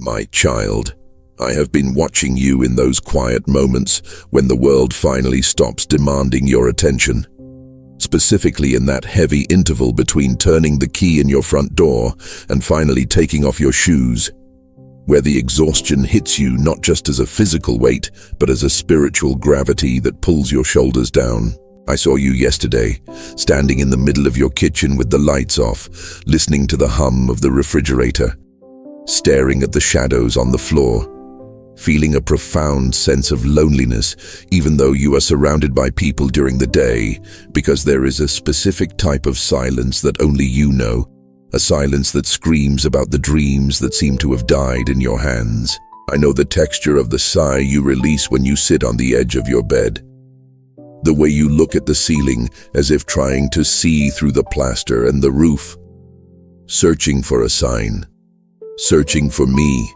My child, I have been watching you in those quiet moments when the world finally stops demanding your attention. Specifically in that heavy interval between turning the key in your front door and finally taking off your shoes, where the exhaustion hits you not just as a physical weight, but as a spiritual gravity that pulls your shoulders down. I saw you yesterday, standing in the middle of your kitchen with the lights off, listening to the hum of the refrigerator, staring at the shadows on the floor, feeling a profound sense of loneliness, even though you are surrounded by people during the day, because there is a specific type of silence that only you know, a silence that screams about the dreams that seem to have died in your hands. I know the texture of the sigh you release when you sit on the edge of your bed, the way you look at the ceiling as if trying to see through the plaster and the roof, searching for a sign, searching for me,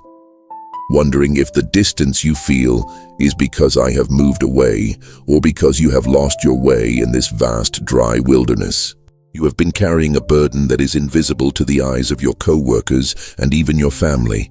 wondering if the distance you feel is because I have moved away or because you have lost your way in this vast, dry wilderness. You have been carrying a burden that is invisible to the eyes of your co-workers and even your family.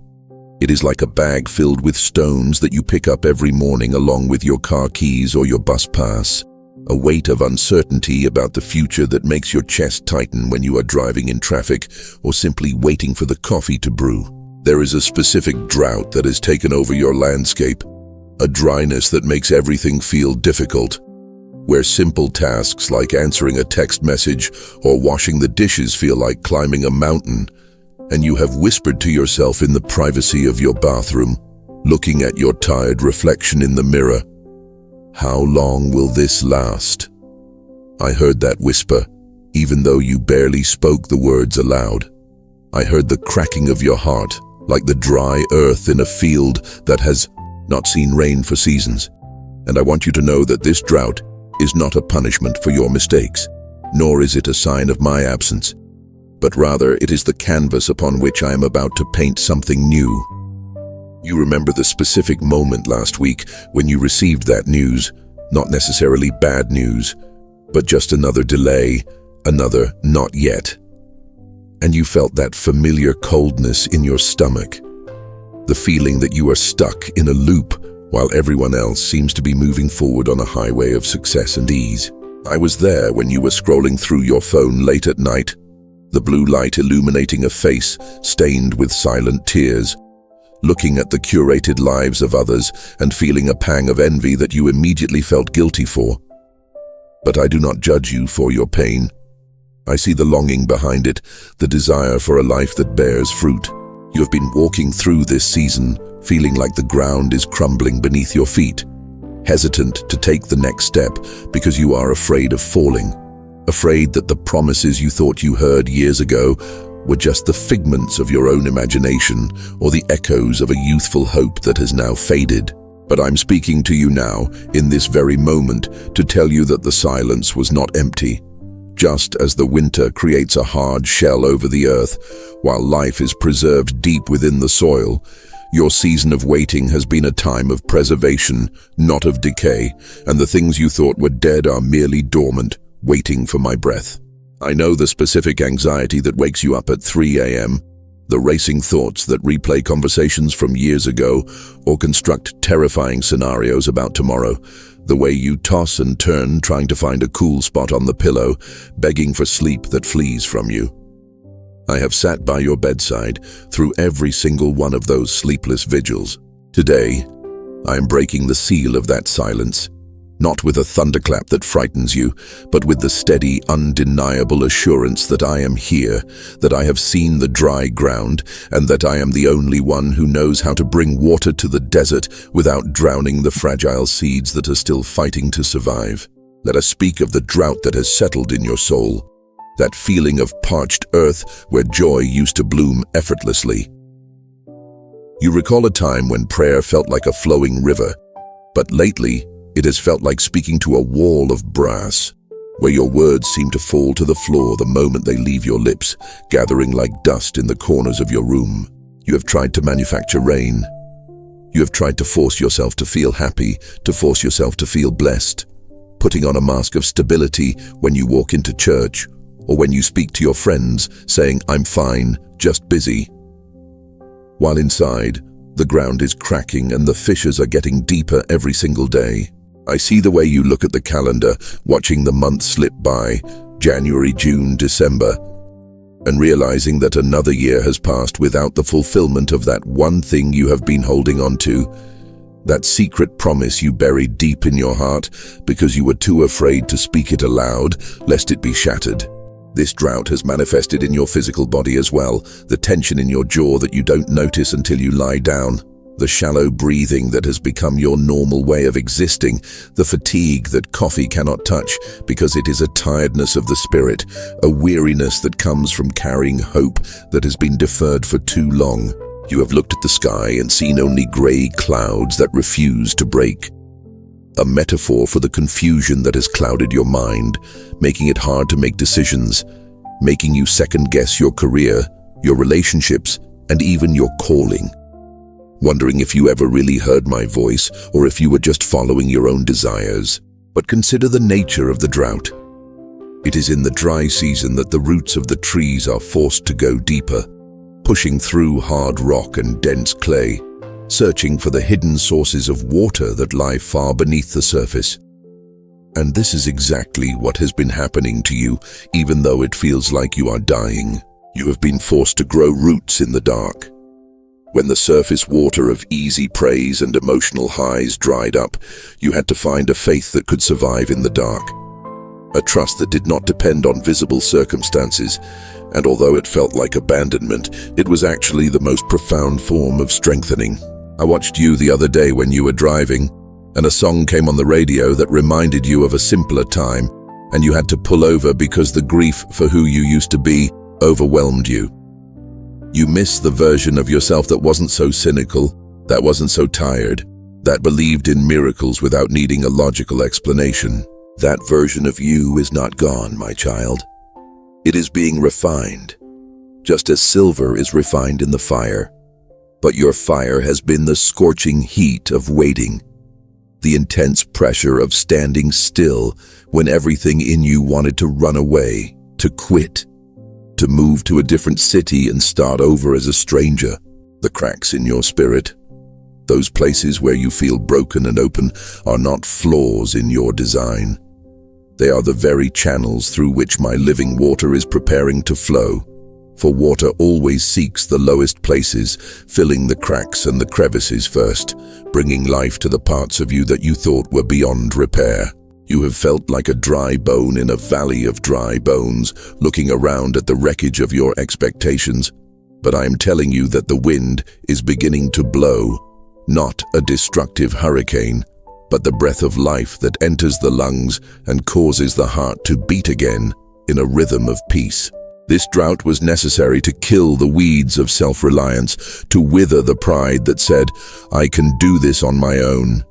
It is like a bag filled with stones that you pick up every morning along with your car keys or your bus pass, a weight of uncertainty about the future that makes your chest tighten when you are driving in traffic or simply waiting for the coffee to brew. There is a specific drought that has taken over your landscape, a dryness that makes everything feel difficult, where simple tasks like answering a text message or washing the dishes feel like climbing a mountain, and you have whispered to yourself in the privacy of your bathroom, looking at your tired reflection in the mirror, "How long will this last?" I heard that whisper, even though you barely spoke the words aloud. I heard the cracking of your heart, like the dry earth in a field that has not seen rain for seasons. And I want you to know that this drought is not a punishment for your mistakes, nor is it a sign of my absence, but rather it is the canvas upon which I am about to paint something new. You remember the specific moment last week when you received that news, not necessarily bad news, but just another delay, another not yet. And you felt that familiar coldness in your stomach, the feeling that you are stuck in a loop while everyone else seems to be moving forward on a highway of success and ease. I was there when you were scrolling through your phone late at night, the blue light illuminating a face stained with silent tears, looking at the curated lives of others and feeling a pang of envy that you immediately felt guilty for. But I do not judge you for your pain. I see the longing behind it, the desire for a life that bears fruit. You have been walking through this season, feeling like the ground is crumbling beneath your feet, hesitant to take the next step because you are afraid of falling, afraid that the promises you thought you heard years ago were just the figments of your own imagination or the echoes of a youthful hope that has now faded. But I'm speaking to you now, in this very moment, to tell you that the silence was not empty. Just as the winter creates a hard shell over the earth, while life is preserved deep within the soil, your season of waiting has been a time of preservation, not of decay, and the things you thought were dead are merely dormant, waiting for my breath. I know the specific anxiety that wakes you up at 3 a.m., the racing thoughts that replay conversations from years ago or construct terrifying scenarios about tomorrow, the way you toss and turn trying to find a cool spot on the pillow, begging for sleep that flees from you. I have sat by your bedside through every single one of those sleepless vigils. Today, I am breaking the seal of that silence, not with a thunderclap that frightens you, but with the steady, undeniable assurance that I am here, that I have seen the dry ground, and that I am the only one who knows how to bring water to the desert without drowning the fragile seeds that are still fighting to survive. Let us speak of the drought that has settled in your soul, that feeling of parched earth where joy used to bloom effortlessly. You recall a time when prayer felt like a flowing river, but lately, it has felt like speaking to a wall of brass, where your words seem to fall to the floor the moment they leave your lips, gathering like dust in the corners of your room. You have tried to manufacture rain. You have tried to force yourself to feel happy, to force yourself to feel blessed, putting on a mask of stability when you walk into church, or when you speak to your friends, saying, "I'm fine, just busy." while inside, the ground is cracking and the fissures are getting deeper every single day. I see the way you look at the calendar, watching the months slip by, January, June, December, and realizing that another year has passed without the fulfillment of that one thing you have been holding on to, that secret promise you buried deep in your heart because you were too afraid to speak it aloud, lest it be shattered. This drought has manifested in your physical body as well, the tension in your jaw that you don't notice until you lie down, the shallow breathing that has become your normal way of existing, the fatigue that coffee cannot touch because it is a tiredness of the spirit, a weariness that comes from carrying hope that has been deferred for too long. You have looked at the sky and seen only grey clouds that refuse to break. A metaphor for the confusion that has clouded your mind, making it hard to make decisions, making you second-guess your career, your relationships, and even your calling. Wondering if you ever really heard my voice or if you were just following your own desires. But consider the nature of the drought. It is in the dry season that the roots of the trees are forced to go deeper, pushing through hard rock and dense clay, searching for the hidden sources of water that lie far beneath the surface. And this is exactly what has been happening to you, even though it feels like you are dying. You have been forced to grow roots in the dark. When the surface water of easy praise and emotional highs dried up, you had to find a faith that could survive in the dark. A trust that did not depend on visible circumstances, and although it felt like abandonment, it was actually the most profound form of strengthening. I watched you the other day when you were driving, and a song came on the radio that reminded you of a simpler time, and you had to pull over because the grief for who you used to be overwhelmed you. You miss the version of yourself that wasn't so cynical, that wasn't so tired, that believed in miracles without needing a logical explanation. That version of you is not gone, my child. It is being refined, just as silver is refined in the fire. But your fire has been the scorching heat of waiting, the intense pressure of standing still when everything in you wanted to run away, to quit, to move to a different city and start over as a stranger. The cracks in your spirit, those places where you feel broken and open, are not flaws in your design. They are the very channels through which my living water is preparing to flow. For water always seeks the lowest places, filling the cracks and the crevices first, bringing life to the parts of you that you thought were beyond repair. You have felt like a dry bone in a valley of dry bones, looking around at the wreckage of your expectations. But I am telling you that the wind is beginning to blow, not a destructive hurricane, but the breath of life that enters the lungs and causes the heart to beat again in a rhythm of peace. This drought was necessary to kill the weeds of self-reliance, to wither the pride that said, "I can do this on my own,"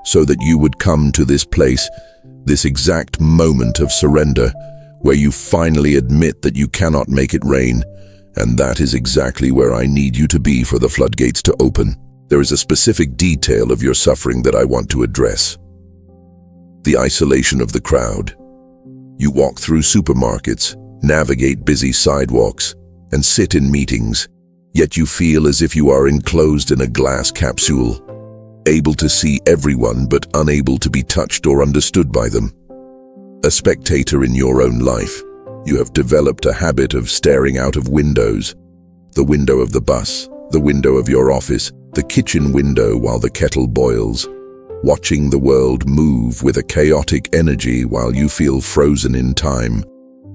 so that you would come to this place, this exact moment of surrender, where you finally admit that you cannot make it rain, and that is exactly where I need you to be for the floodgates to open. There is a specific detail of your suffering that I want to address. The isolation of the crowd. You walk through supermarkets, navigate busy sidewalks, and sit in meetings, yet you feel as if you are enclosed in a glass capsule, able to see everyone but unable to be touched or understood by them. A spectator in your own life, you have developed a habit of staring out of windows, the window of the bus, the window of your office, the kitchen window while the kettle boils, watching the world move with a chaotic energy while you feel frozen in time,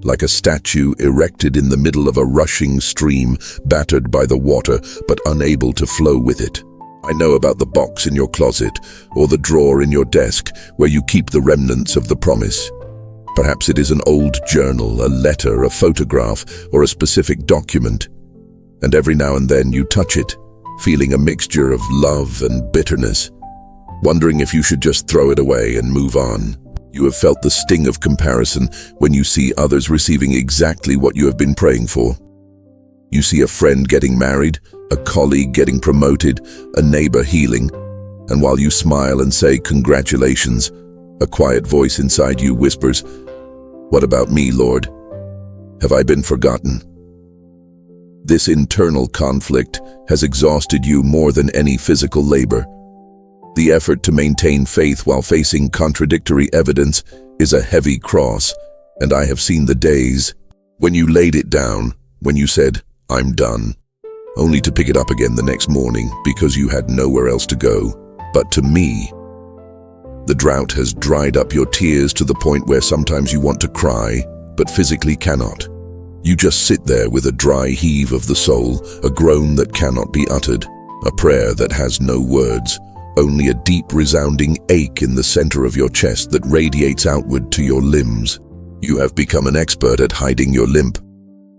like a statue erected in the middle of a rushing stream, battered by the water but unable to flow with it. I know about the box in your closet or the drawer in your desk where you keep the remnants of the promise. Perhaps it is an old journal, a letter, a photograph, or a specific document. And every now and then you touch it, feeling a mixture of love and bitterness, wondering if you should just throw it away and move on. You have felt the sting of comparison when you see others receiving exactly what you have been praying for. You see a friend getting married, a colleague getting promoted, a neighbor healing, and while you smile and say congratulations, a quiet voice inside you whispers, "What about me, Lord? Have I been forgotten?" This internal conflict has exhausted you more than any physical labor. The effort to maintain faith while facing contradictory evidence is a heavy cross, and I have seen the days when you laid it down, when you said, "I'm done," only to pick it up again the next morning because you had nowhere else to go. But to me, the drought has dried up your tears to the point where sometimes you want to cry, but physically cannot. You just sit there with a dry heave of the soul, a groan that cannot be uttered, a prayer that has no words, only a deep resounding ache in the center of your chest that radiates outward to your limbs. You have become an expert at hiding your limp.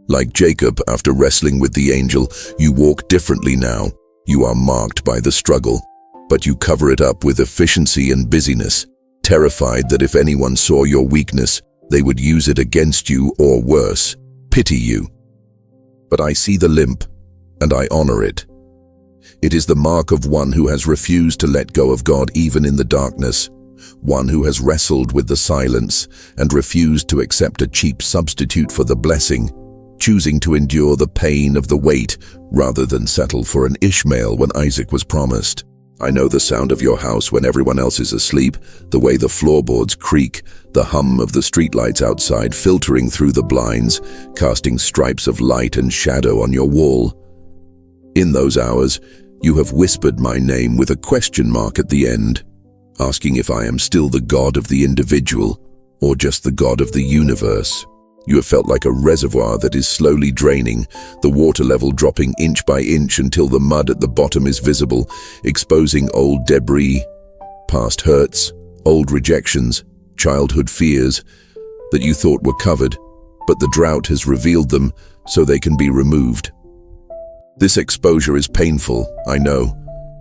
Like Jacob after wrestling with the angel, you walk differently now. You are marked by the struggle, but you cover it up with efficiency and busyness, terrified that if anyone saw your weakness, they would use it against you or worse, pity you. But I see the limp, and I honor it. It is the mark of one who has refused to let go of God even in the darkness, one who has wrestled with the silence and refused to accept a cheap substitute for the blessing, choosing to endure the pain of the wait rather than settle for an Ishmael when Isaac was promised. I know the sound of your house when everyone else is asleep, the way the floorboards creak, the hum of the streetlights outside filtering through the blinds, casting stripes of light and shadow on your wall. In those hours, you have whispered my name with a question mark at the end, asking if I am still the God of the individual or just the God of the universe. You have felt like a reservoir that is slowly draining, the water level dropping inch by inch until the mud at the bottom is visible, exposing old debris, past hurts, old rejections, childhood fears that you thought were covered, but the drought has revealed them so they can be removed. This exposure is painful, I know.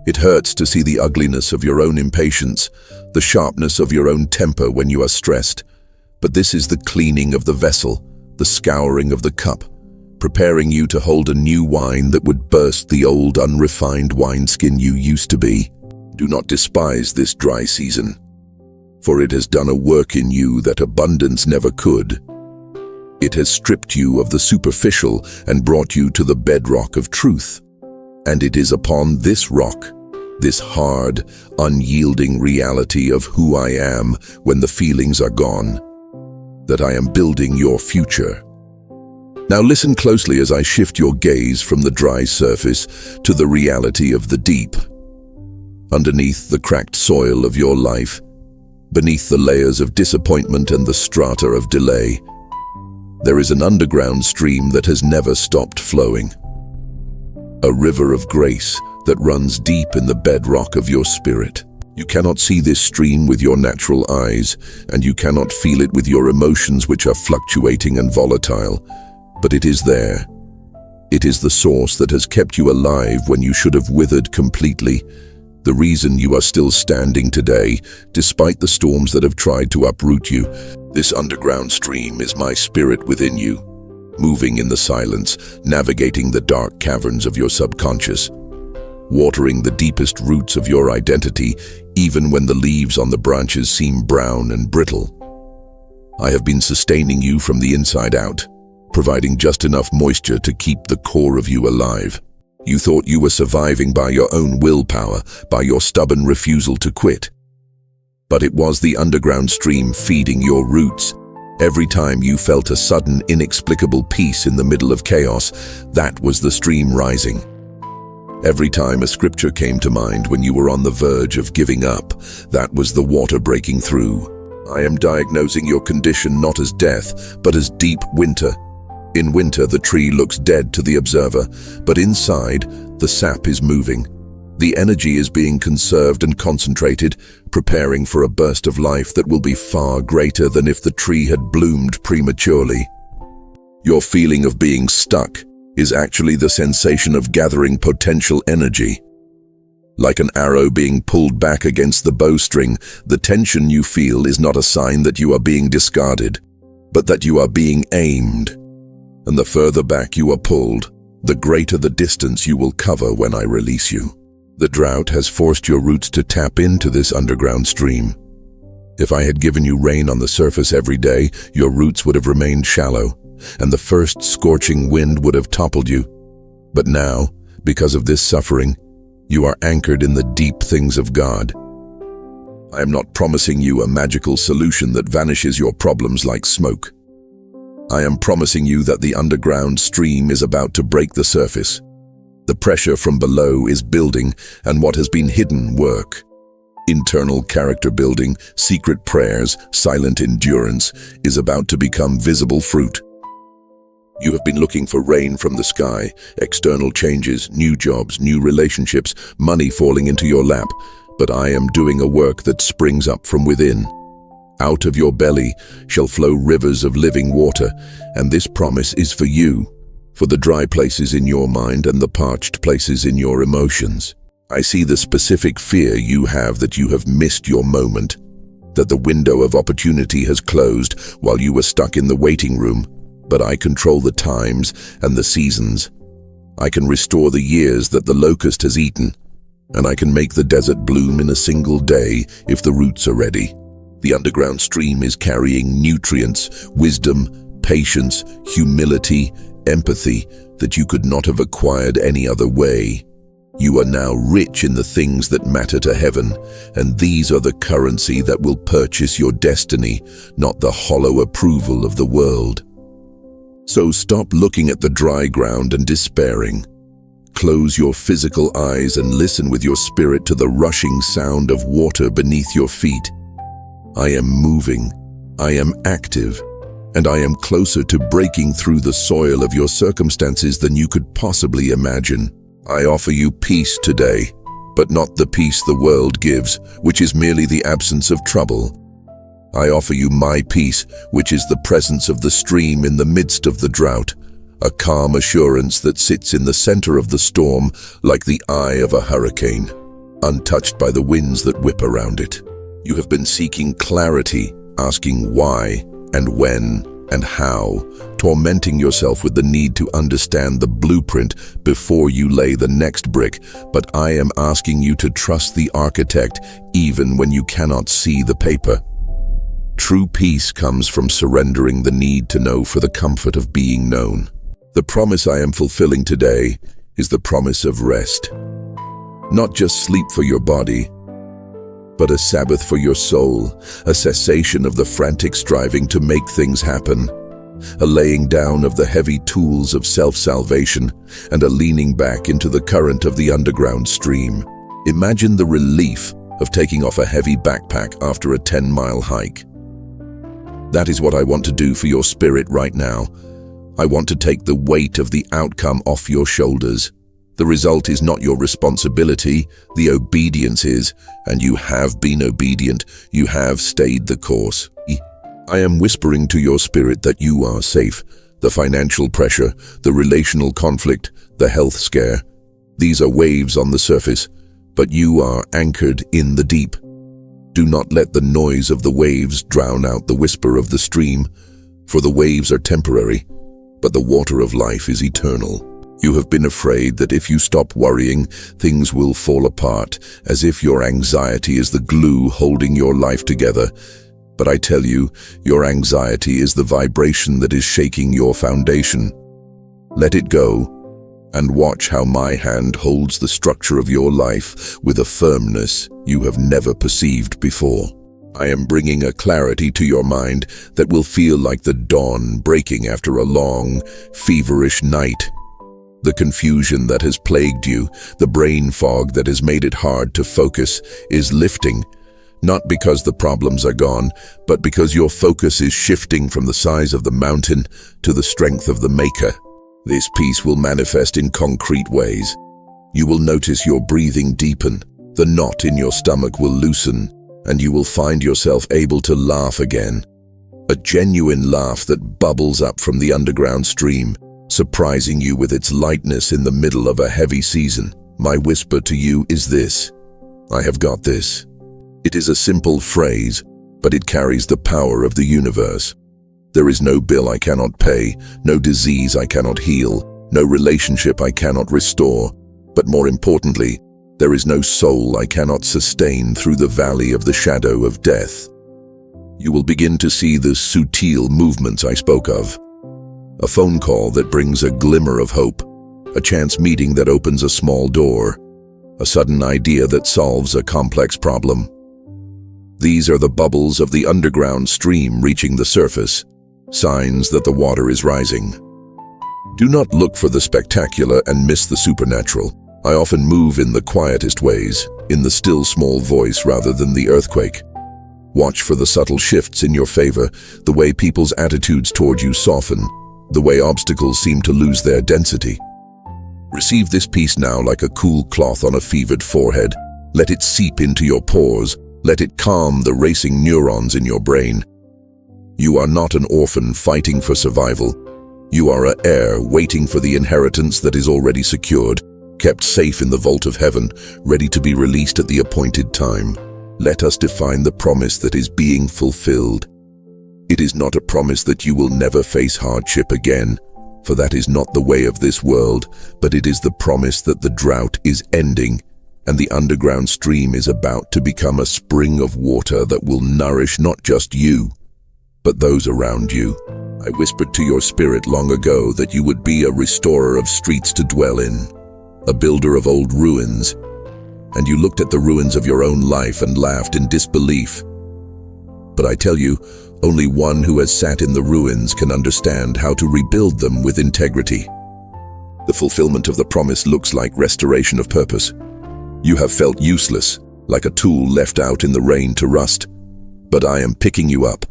It hurts to see the ugliness of your own impatience, the sharpness of your own temper when you are stressed. But this is the cleaning of the vessel, the scouring of the cup, preparing you to hold a new wine that would burst the old unrefined wineskin you used to be. Do not despise this dry season, for it has done a work in you that abundance never could. It has stripped you of the superficial and brought you to the bedrock of truth. And it is upon this rock, this hard, unyielding reality of who I am when the feelings are gone, that I am building your future. Now listen closely as I shift your gaze from the dry surface to the reality of the deep. Underneath the cracked soil of your life, beneath the layers of disappointment and the strata of delay, there is an underground stream that has never stopped flowing. A river of grace that runs deep in the bedrock of your spirit. You cannot see this stream with your natural eyes, and you cannot feel it with your emotions, which are fluctuating and volatile, but it is there. It is the source that has kept you alive when you should have withered completely, the reason you are still standing today, despite the storms that have tried to uproot you. This underground stream is my spirit within you, moving in the silence, navigating the dark caverns of your subconscious, watering the deepest roots of your identity, even when the leaves on the branches seem brown and brittle. I have been sustaining you from the inside out, providing just enough moisture to keep the core of you alive. You thought you were surviving by your own willpower, by your stubborn refusal to quit. But it was the underground stream feeding your roots. Every time you felt a sudden, inexplicable peace in the middle of chaos, that was the stream rising. Every time a scripture came to mind when you were on the verge of giving up, that was the water breaking through. I am diagnosing your condition not as death, but as deep winter. In winter, the tree looks dead to the observer, but inside, the sap is moving. The energy is being conserved and concentrated, preparing for a burst of life that will be far greater than if the tree had bloomed prematurely. Your feeling of being stuck is actually the sensation of gathering potential energy. Like an arrow being pulled back against the bowstring, the tension you feel is not a sign that you are being discarded, but that you are being aimed. And the further back you are pulled, the greater the distance you will cover when I release you. The drought has forced your roots to tap into this underground stream. If I had given you rain on the surface every day, your roots would have remained shallow, and the first scorching wind would have toppled you. But now, because of this suffering, you are anchored in the deep things of God. I am not promising you a magical solution that vanishes your problems like smoke. I am promising you that the underground stream is about to break the surface. The pressure from below is building, and what has been hidden work. Internal character building, secret prayers, silent endurance is about to become visible fruit. You have been looking for rain from the sky, external changes, new jobs, new relationships, money falling into your lap, but I am doing a work that springs up from within. Out of your belly shall flow rivers of living water, and this promise is for you, for the dry places in your mind and the parched places in your emotions. I see the specific fear you have that you have missed your moment, that the window of opportunity has closed while you were stuck in the waiting room, but I control the times and the seasons. I can restore the years that the locust has eaten, and I can make the desert bloom in a single day if the roots are ready. The underground stream is carrying nutrients, wisdom, patience, humility, empathy that you could not have acquired any other way. You are now rich in the things that matter to heaven, and these are the currency that will purchase your destiny, not the hollow approval of the world. So stop looking at the dry ground and despairing. Close your physical eyes and listen with your spirit to the rushing sound of water beneath your feet. I am moving, I am active, and I am closer to breaking through the soil of your circumstances than you could possibly imagine. I offer you peace today, but not the peace the world gives, which is merely the absence of trouble. I offer you my peace, which is the presence of the stream in the midst of the drought, a calm assurance that sits in the center of the storm like the eye of a hurricane, untouched by the winds that whip around it. You have been seeking clarity, asking why and when and how, tormenting yourself with the need to understand the blueprint before you lay the next brick, but I am asking you to trust the architect even when you cannot see the paper. True peace comes from surrendering the need to know for the comfort of being known. The promise I am fulfilling today is the promise of rest. Not just sleep for your body, but a Sabbath for your soul, a cessation of the frantic striving to make things happen, a laying down of the heavy tools of self-salvation, and a leaning back into the current of the underground stream. Imagine the relief of taking off a heavy backpack after a 10-mile hike. That is what I want to do for your spirit right now. I want to take the weight of the outcome off your shoulders. The result is not your responsibility, the obedience is, and you have been obedient, you have stayed the course. I am whispering to your spirit that you are safe. The financial pressure, the relational conflict, the health scare. These are waves on the surface, but you are anchored in the deep. Do not let the noise of the waves drown out the whisper of the stream, for the waves are temporary, but the water of life is eternal. You have been afraid that if you stop worrying, things will fall apart, as if your anxiety is the glue holding your life together. But I tell you, your anxiety is the vibration that is shaking your foundation. Let it go, and watch how my hand holds the structure of your life with a firmness you have never perceived before. I am bringing a clarity to your mind that will feel like the dawn breaking after a long, feverish night. The confusion that has plagued you, the brain fog that has made it hard to focus, is lifting, not because the problems are gone, but because your focus is shifting from the size of the mountain to the strength of the Maker. This peace will manifest in concrete ways. You will notice your breathing deepen, the knot in your stomach will loosen, and you will find yourself able to laugh again. A genuine laugh that bubbles up from the underground stream, surprising you with its lightness in the middle of a heavy season. My whisper to you is this: I have got this. It is a simple phrase, but it carries the power of the universe. There is no bill I cannot pay, no disease I cannot heal, no relationship I cannot restore, but more importantly, there is no soul I cannot sustain through the valley of the shadow of death. You will begin to see the subtle movements I spoke of. A phone call that brings a glimmer of hope, a chance meeting that opens a small door, a sudden idea that solves a complex problem. These are the bubbles of the underground stream reaching the surface, signs that the water is rising. Do not look for the spectacular and miss the supernatural. I often move in the quietest ways, in the still small voice rather than the earthquake. Watch for the subtle shifts in your favor, the way people's attitudes toward you soften, the way obstacles seem to lose their density. Receive this peace now like a cool cloth on a fevered forehead. Let it seep into your pores. Let it calm the racing neurons in your brain. You are not an orphan fighting for survival. You are an heir waiting for the inheritance that is already secured, kept safe in the vault of heaven, ready to be released at the appointed time. Let us define the promise that is being fulfilled. It is not a promise that you will never face hardship again, for that is not the way of this world, but it is the promise that the drought is ending, and the underground stream is about to become a spring of water that will nourish not just you, but those around you. I whispered to your spirit long ago that you would be a restorer of streets to dwell in, a builder of old ruins, and you looked at the ruins of your own life and laughed in disbelief. But I tell you, only one who has sat in the ruins can understand how to rebuild them with integrity. The fulfillment of the promise looks like restoration of purpose. You have felt useless, like a tool left out in the rain to rust. But I am picking you up,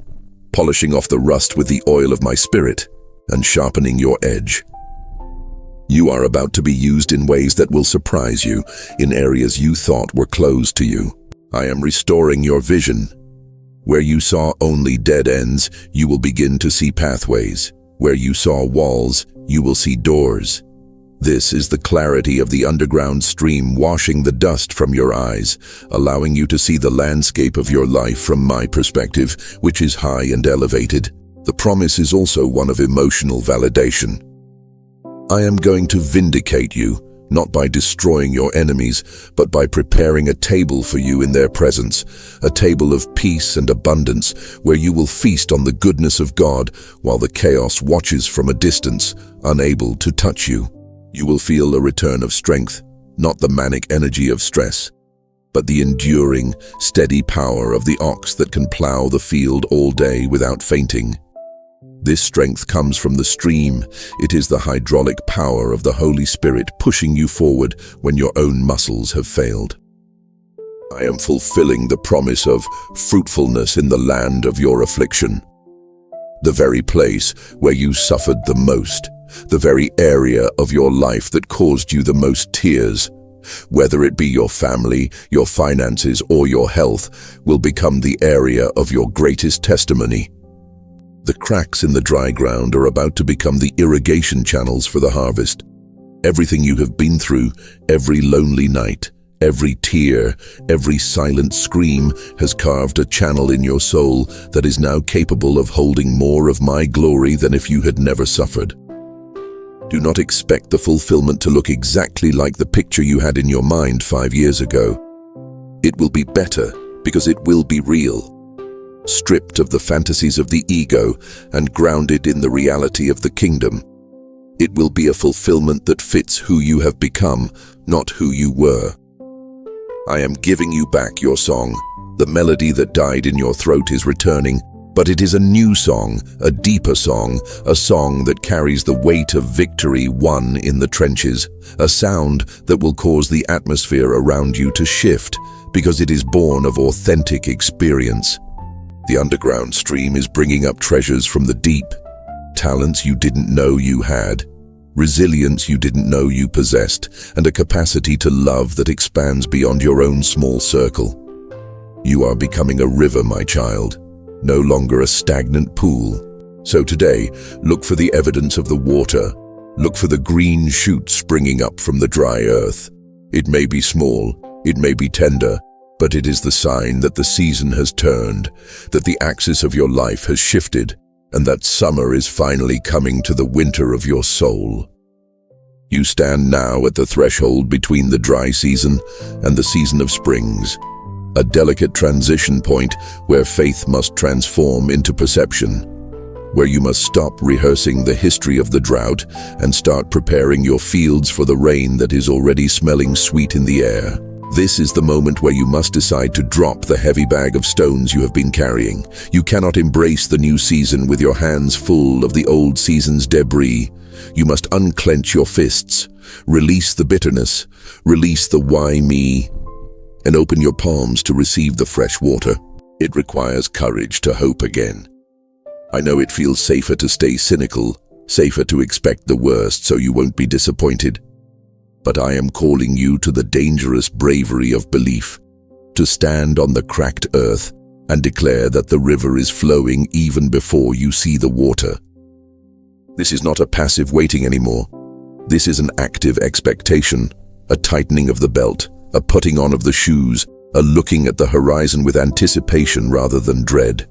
polishing off the rust with the oil of my spirit, and sharpening your edge. You are about to be used in ways that will surprise you, in areas you thought were closed to you. I am restoring your vision. Where you saw only dead ends, you will begin to see pathways. Where you saw walls, you will see doors. This is the clarity of the underground stream washing the dust from your eyes, allowing you to see the landscape of your life from my perspective, which is high and elevated. The promise is also one of emotional validation. I am going to vindicate you, not by destroying your enemies, but by preparing a table for you in their presence, a table of peace and abundance, where you will feast on the goodness of God, while the chaos watches from a distance, unable to touch you. You will feel a return of strength, not the manic energy of stress, but the enduring, steady power of the ox that can plow the field all day without fainting. This strength comes from the stream. It is the hydraulic power of the Holy Spirit pushing you forward when your own muscles have failed. I am fulfilling the promise of fruitfulness in the land of your affliction. The very place where you suffered the most, the very area of your life that caused you the most tears, whether it be your family, your finances, or your health, will become the area of your greatest testimony. The cracks in the dry ground are about to become the irrigation channels for the harvest. Everything you have been through, every lonely night, every tear, every silent scream has carved a channel in your soul that is now capable of holding more of my glory than if you had never suffered. Do not expect the fulfillment to look exactly like the picture you had in your mind 5 years ago. It will be better because it will be real. Stripped of the fantasies of the ego and grounded in the reality of the kingdom. It will be a fulfillment that fits who you have become, not who you were. I am giving you back your song. The melody that died in your throat is returning, but it is a new song, a deeper song, a song that carries the weight of victory won in the trenches, a sound that will cause the atmosphere around you to shift because it is born of authentic experience. The underground stream is bringing up treasures from the deep, talents you didn't know you had, resilience you didn't know you possessed, and a capacity to love that expands beyond your own small circle. You are becoming a river, my child, no longer a stagnant pool. So today, look for the evidence of the water. Look for the green shoot springing up from the dry earth. It may be small, it may be tender, but it is the sign that the season has turned, that the axis of your life has shifted, and that summer is finally coming to the winter of your soul. You stand now at the threshold between the dry season and the season of springs, a delicate transition point where faith must transform into perception. where you must stop rehearsing the history of the drought and start preparing your fields for the rain that is already smelling sweet in the air. This is the moment where you must decide to drop the heavy bag of stones you have been carrying. You cannot embrace the new season with your hands full of the old season's debris. You must unclench your fists, release the bitterness, release the why me, and open your palms to receive the fresh water. It requires courage to hope again. I know it feels safer to stay cynical, safer to expect the worst so you won't be disappointed. But I am calling you to the dangerous bravery of belief, to stand on the cracked earth and declare that the river is flowing even before you see the water. This is not a passive waiting anymore. This is an active expectation, a tightening of the belt, a putting on of the shoes, a looking at the horizon with anticipation rather than dread.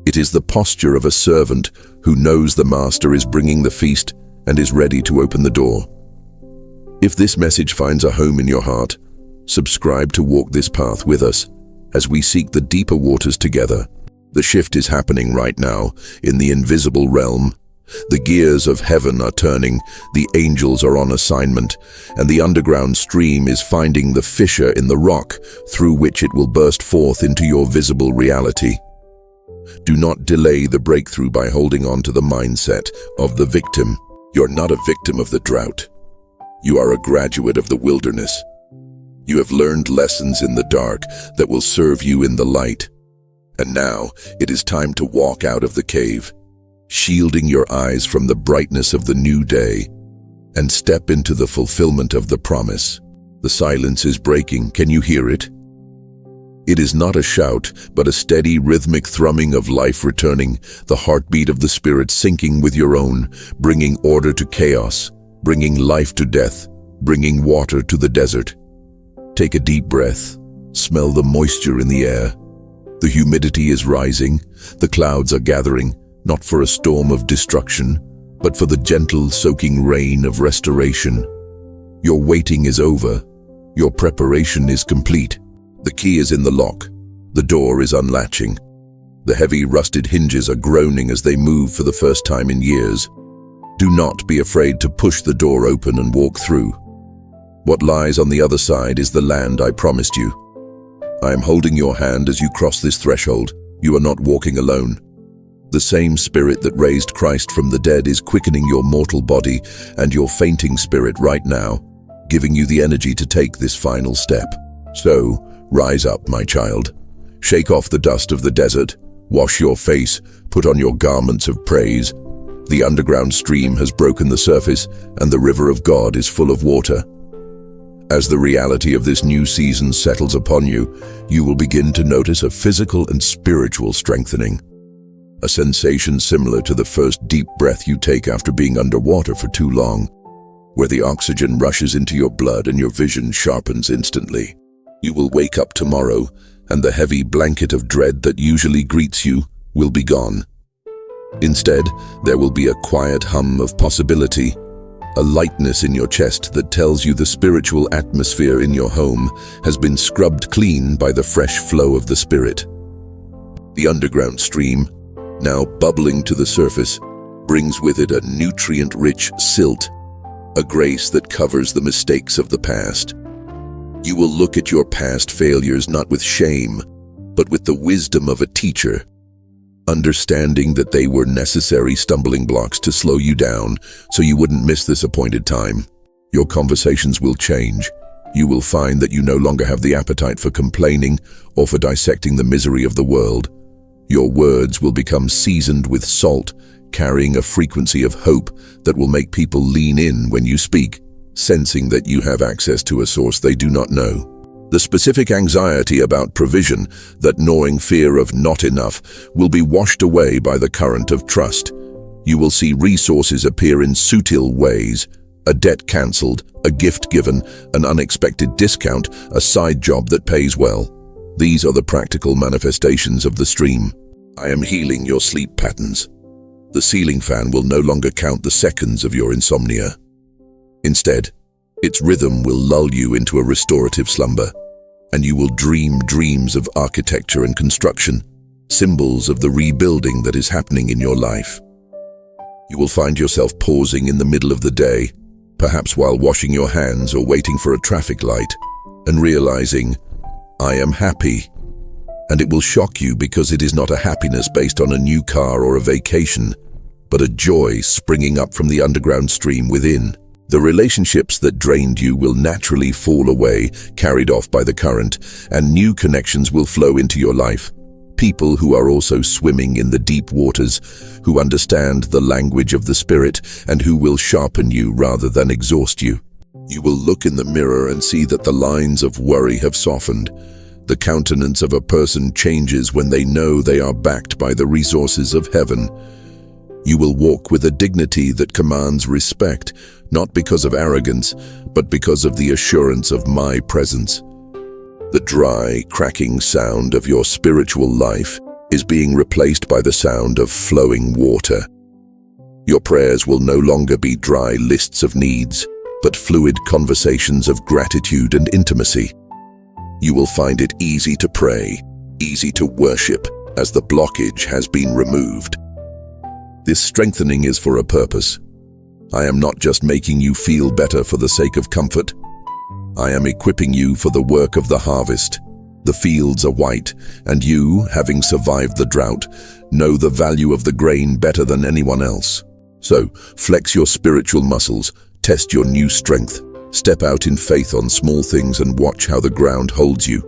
It is the posture of a servant who knows the master is bringing the feast and is ready to open the door. If this message finds a home in your heart, subscribe to walk this path with us as we seek the deeper waters together. The shift is happening right now in the invisible realm. The gears of heaven are turning, the angels are on assignment, and the underground stream is finding the fissure in the rock through which it will burst forth into your visible reality. Do not delay the breakthrough by holding on to the mindset of the victim. You're not a victim of the drought. You are a graduate of the wilderness. You have learned lessons in the dark that will serve you in the light. And now it is time to walk out of the cave, shielding your eyes from the brightness of the new day, and step into the fulfillment of the promise. The silence is breaking. Can you hear it? It is not a shout, but a steady rhythmic thrumming of life returning, the heartbeat of the spirit syncing with your own, bringing order to chaos, bringing life to death, bringing water to the desert. Take a deep breath. Smell the moisture in the air. The humidity is rising. The clouds are gathering, not for a storm of destruction, but for the gentle, soaking rain of restoration. Your waiting is over. Your preparation is complete. The key is in the lock. The door is unlatching. The heavy, rusted hinges are groaning as they move for the first time in years. Do not be afraid to push the door open and walk through. What lies on the other side is the land I promised you. I am holding your hand as you cross this threshold. You are not walking alone. The same spirit that raised Christ from the dead is quickening your mortal body and your fainting spirit right now, giving you the energy to take this final step. So, rise up, my child. Shake off the dust of the desert. Wash your face. Put on your garments of praise. The underground stream has broken the surface, and the river of God is full of water. As the reality of this new season settles upon you, you will begin to notice a physical and spiritual strengthening. A sensation similar to the first deep breath you take after being underwater for too long, where the oxygen rushes into your blood and your vision sharpens instantly. You will wake up tomorrow, and the heavy blanket of dread that usually greets you will be gone. Instead, there will be a quiet hum of possibility, a lightness in your chest that tells you the spiritual atmosphere in your home has been scrubbed clean by the fresh flow of the Spirit. The underground stream, now bubbling to the surface, brings with it a nutrient-rich silt, a grace that covers the mistakes of the past. You will look at your past failures not with shame, but with the wisdom of a teacher, understanding that they were necessary stumbling blocks to slow you down so you wouldn't miss this appointed time. Your conversations will change. You will find that you no longer have the appetite for complaining or for dissecting the misery of the world. Your words will become seasoned with salt, carrying a frequency of hope that will make people lean in when you speak, sensing that you have access to a source they do not know. The specific anxiety about provision, that gnawing fear of not enough, will be washed away by the current of trust. You will see resources appear in subtle ways: a debt cancelled, a gift given, an unexpected discount, a side job that pays well. These are the practical manifestations of the stream. I am healing your sleep patterns. The ceiling fan will no longer count the seconds of your insomnia. Instead, its rhythm will lull you into a restorative slumber, and you will dream dreams of architecture and construction, symbols of the rebuilding that is happening in your life. You will find yourself pausing in the middle of the day, perhaps while washing your hands or waiting for a traffic light, and realizing, I am happy. And it will shock you because it is not a happiness based on a new car or a vacation, but a joy springing up from the underground stream within. The relationships that drained you will naturally fall away, carried off by the current, and new connections will flow into your life. People who are also swimming in the deep waters, who understand the language of the Spirit, and who will sharpen you rather than exhaust you. You will look in the mirror and see that the lines of worry have softened. The countenance of a person changes when they know they are backed by the resources of heaven. You will walk with a dignity that commands respect, not because of arrogance, but because of the assurance of my presence. The dry, cracking sound of your spiritual life is being replaced by the sound of flowing water. Your prayers will no longer be dry lists of needs, but fluid conversations of gratitude and intimacy. You will find it easy to pray, easy to worship, as the blockage has been removed. This strengthening is for a purpose. I am not just making you feel better for the sake of comfort. I am equipping you for the work of the harvest. The fields are white, and you, having survived the drought, know the value of the grain better than anyone else. So, flex your spiritual muscles, test your new strength, step out in faith on small things and watch how the ground holds you.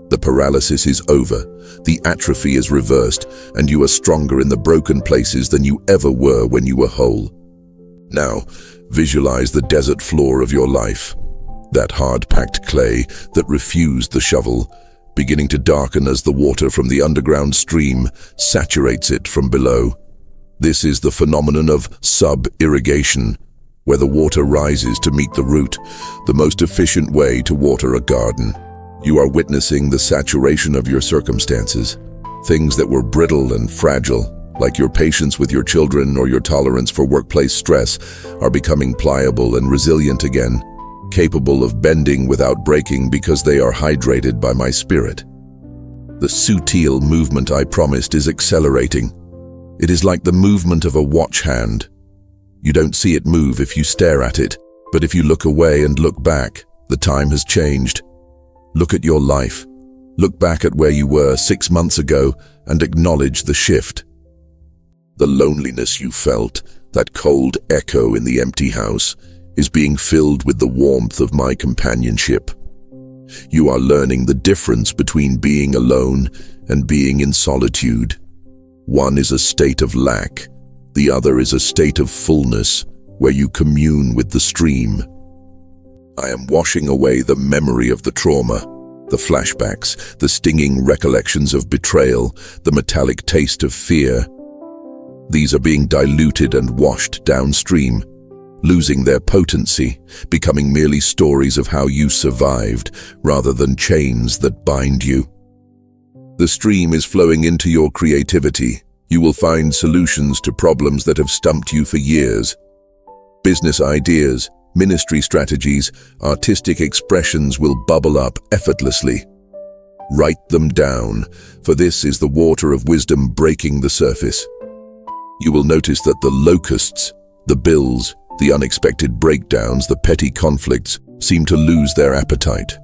The paralysis is over, the atrophy is reversed, and you are stronger in the broken places than you ever were when you were whole. Now, visualize the desert floor of your life. That hard-packed clay that refused the shovel, beginning to darken as the water from the underground stream saturates it from below. This is the phenomenon of sub-irrigation, where the water rises to meet the root, the most efficient way to water a garden. You are witnessing the saturation of your circumstances. Things that were brittle and fragile, like your patience with your children or your tolerance for workplace stress, are becoming pliable and resilient again, capable of bending without breaking because they are hydrated by my Spirit. The subtle movement I promised is accelerating. It is like the movement of a watch hand. You don't see it move if you stare at it, but if you look away and look back, the time has changed. Look at your life. Look back at where you were 6 months ago and acknowledge the shift. The loneliness you felt, that cold echo in the empty house, is being filled with the warmth of my companionship. You are learning the difference between being alone and being in solitude. One is a state of lack, the other is a state of fullness, where you commune with the stream. I am washing away the memory of the trauma, the flashbacks, the stinging recollections of betrayal, the metallic taste of fear. These are being diluted and washed downstream, losing their potency, becoming merely stories of how you survived, rather than chains that bind you. The stream is flowing into your creativity. You will find solutions to problems that have stumped you for years. Business ideas, ministry strategies, artistic expressions will bubble up effortlessly. Write them down, for this is the water of wisdom breaking the surface. You will notice that the locusts, the bills, the unexpected breakdowns, the petty conflicts seem to lose their appetite.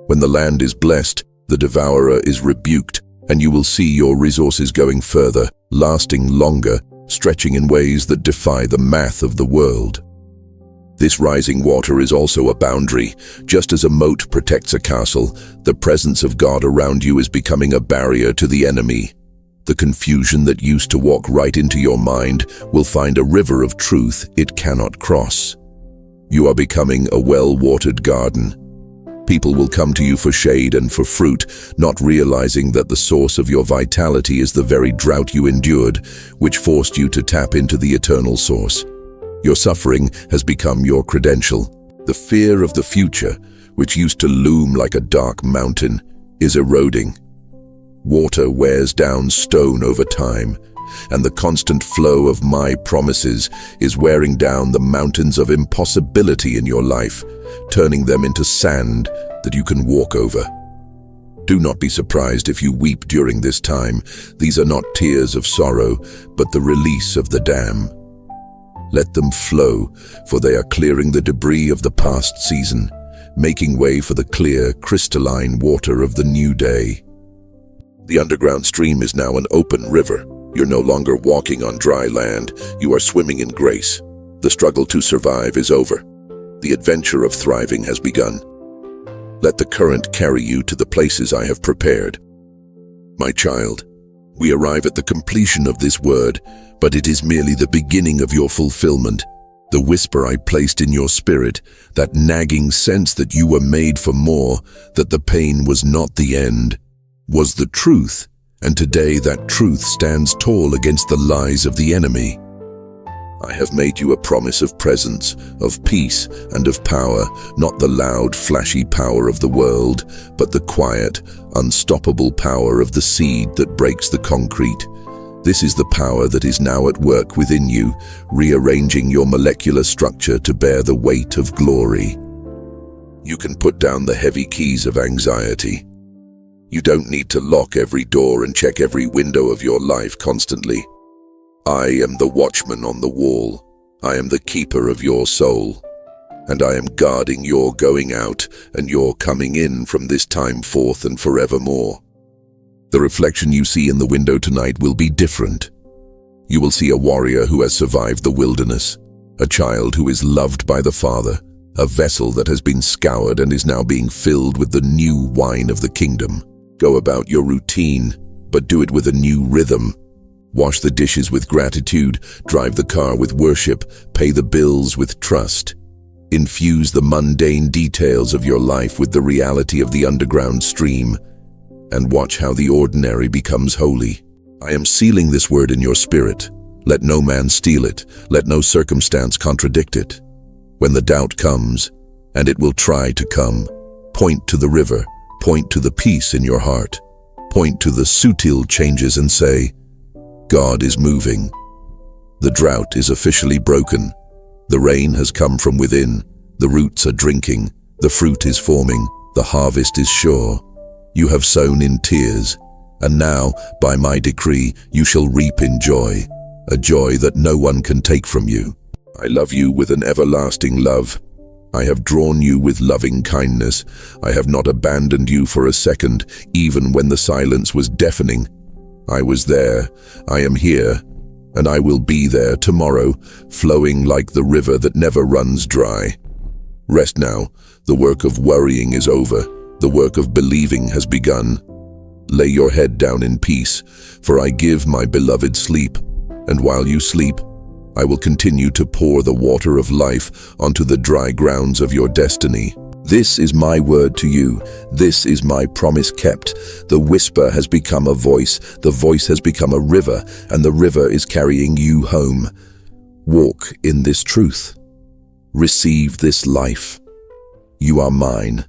When the land is blessed, the devourer is rebuked, and you will see your resources going further, lasting longer, stretching in ways that defy the math of the world. This rising water is also a boundary. Just as a moat protects a castle, the presence of God around you is becoming a barrier to the enemy. The confusion that used to walk right into your mind will find a river of truth it cannot cross. You are becoming a well-watered garden. People will come to you for shade and for fruit, not realizing that the source of your vitality is the very drought you endured, which forced you to tap into the eternal source. Your suffering has become your credential. The fear of the future, which used to loom like a dark mountain, is eroding. Water wears down stone over time, and the constant flow of my promises is wearing down the mountains of impossibility in your life, turning them into sand that you can walk over. Do not be surprised if you weep during this time. These are not tears of sorrow, but the release of the dam. Let them flow, for they are clearing the debris of the past season, making way for the clear, crystalline water of the new day. The underground stream is now an open river. You're no longer walking on dry land. You are swimming in grace. The struggle to survive is over. The adventure of thriving has begun. Let the current carry you to the places I have prepared. My child, we arrive at the completion of this word, but it is merely the beginning of your fulfillment. The whisper I placed in your spirit, that nagging sense that you were made for more, that the pain was not the end, was the truth, and today that truth stands tall against the lies of the enemy. I have made you a promise of presence, of peace, and of power, not the loud, flashy power of the world, but the quiet, unstoppable power of the seed that breaks the concrete. This is the power that is now at work within you, rearranging your molecular structure to bear the weight of glory. You can put down the heavy keys of anxiety. You don't need to lock every door and check every window of your life constantly. I am the watchman on the wall. I am the keeper of your soul. And I am guarding your going out and your coming in from this time forth and forevermore. The reflection you see in the window tonight will be different. You will see a warrior who has survived the wilderness, a child who is loved by the Father, a vessel that has been scoured and is now being filled with the new wine of the kingdom. Go about your routine, but do it with a new rhythm. Wash the dishes with gratitude, drive the car with worship, pay the bills with trust. Infuse the mundane details of your life with the reality of the underground stream, and watch how the ordinary becomes holy. I am sealing this word in your spirit. Let no man steal it. Let no circumstance contradict it. When the doubt comes, and it will try to come, point to the river, point to the peace in your heart, point to the subtle changes and say, God is moving. The drought is officially broken. The rain has come from within. The roots are drinking. The fruit is forming. The harvest is sure. You have sown in tears, and now, by my decree, you shall reap in joy, a joy that no one can take from you. I love you with an everlasting love. I have drawn you with loving kindness. I have not abandoned you for a second, even when the silence was deafening. I was there, I am here, and I will be there tomorrow, flowing like the river that never runs dry. Rest now. The work of worrying is over. The work of believing has begun. Lay your head down in peace, for I give my beloved sleep, and while you sleep, I will continue to pour the water of life onto the dry grounds of your destiny. This is my word to you. This is my promise kept. The whisper has become a voice. The voice has become a river, and the river is carrying you home. Walk in this truth. Receive this life. You are mine.